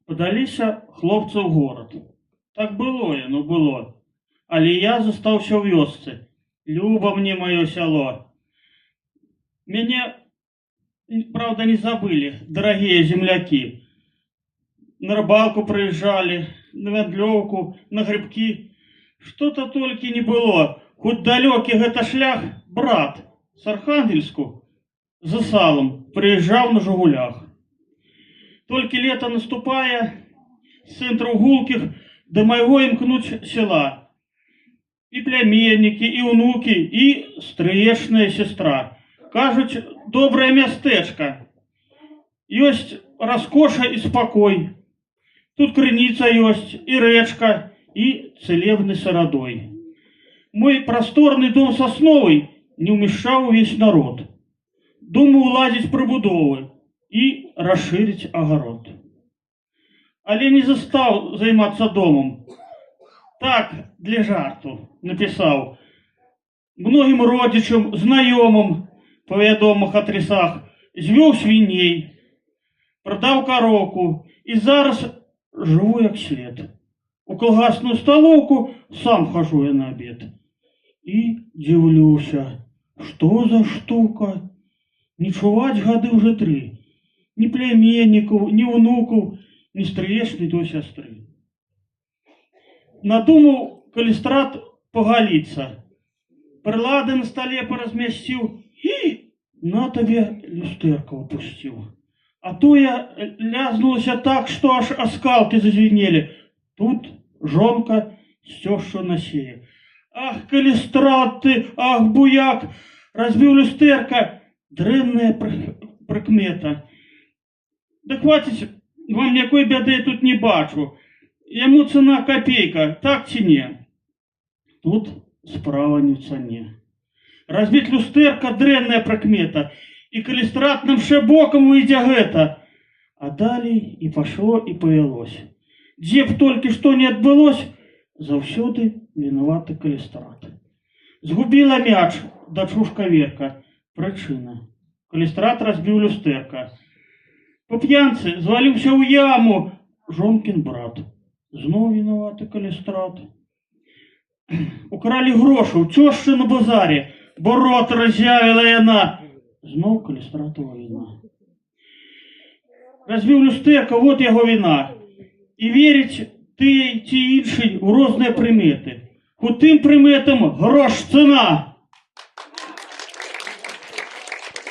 Падаліся хлопцы ў горад. Так было яно было. Але я застаўся ў вёсцы. Люба мне маё сяло. Мяне, правда, не забылі, дарагія землякі. На рыбалку прыязджалі, на вяндлёўку, на грыбкі. Што-то толькі не было. Хоць далёкі гэта шлях, брат з Архангельску за салам прыязджаў на «Жигулях». Толькі лето наступае, з цэнтраў гулкіх да майго імкнуць села. І пляменнікі, і ўнукі, і стрыечная сестра. Кажуць, добрае мястэчка. Ёсць раскоша і спакой. Тут крыніца ёсць, і рэчка, і цэлебны сарадой. Мой прасторны дом сасновый не ўмяшчаў увесь народ. Думаў уладзіць прыбудовы і расшырыць агарод. Але не застаў займацца домом. Так, для жарту, напісаў. Многім родзічам, знаёмым па вядомых адресах звёў свіней, прадаў кароўку і зараз жыву як след. У калгасную сталоўку сам хожу я на абед. І дзіўлюся, што за штука? Не чуваць гады ўжо 3. Ні пляменнікаў, ні ўнукаў, ні стрыечнай до сястры. Надумаў калістрат пагаліцца. Прылады на стале паразмясціў і на табе люстэрка ўпусціў. А тое лязнулася так, што аж аскалкі зазвінелі. Тут жонка з цёшчу на сее. Ах, калістрат ты, ах, буяк, разбіў люстэрка, дрэнная прыкмета. Да хваціць, вам ніякой бяды тут не бачу. Яму цана копейка, так ці не? Тут справа не в цане. Разбіць люстэрка, дрэнная прыкмета, і калістрат нам ше бокам выйдзе гэта. А далей і пашло, і павялось. Дзе б толькі што не адбылось, заўсёды вінаваты калістрат. Згубіла мяч дачушка Верка. Прычына. Калістрат разбіў люстэрка. Па п'янцы зваліўся ў яму жонкін брат. Зноў вінаваты калістрат. Укралі грошы ў цёшчы на базаре, бо рот раз'явіла яна. Зноў калістратова віна. Разбіў люстэрка, вот яго віна. І веріць тый ці іншый у розныя прыметы. У тым прыметам грош цана.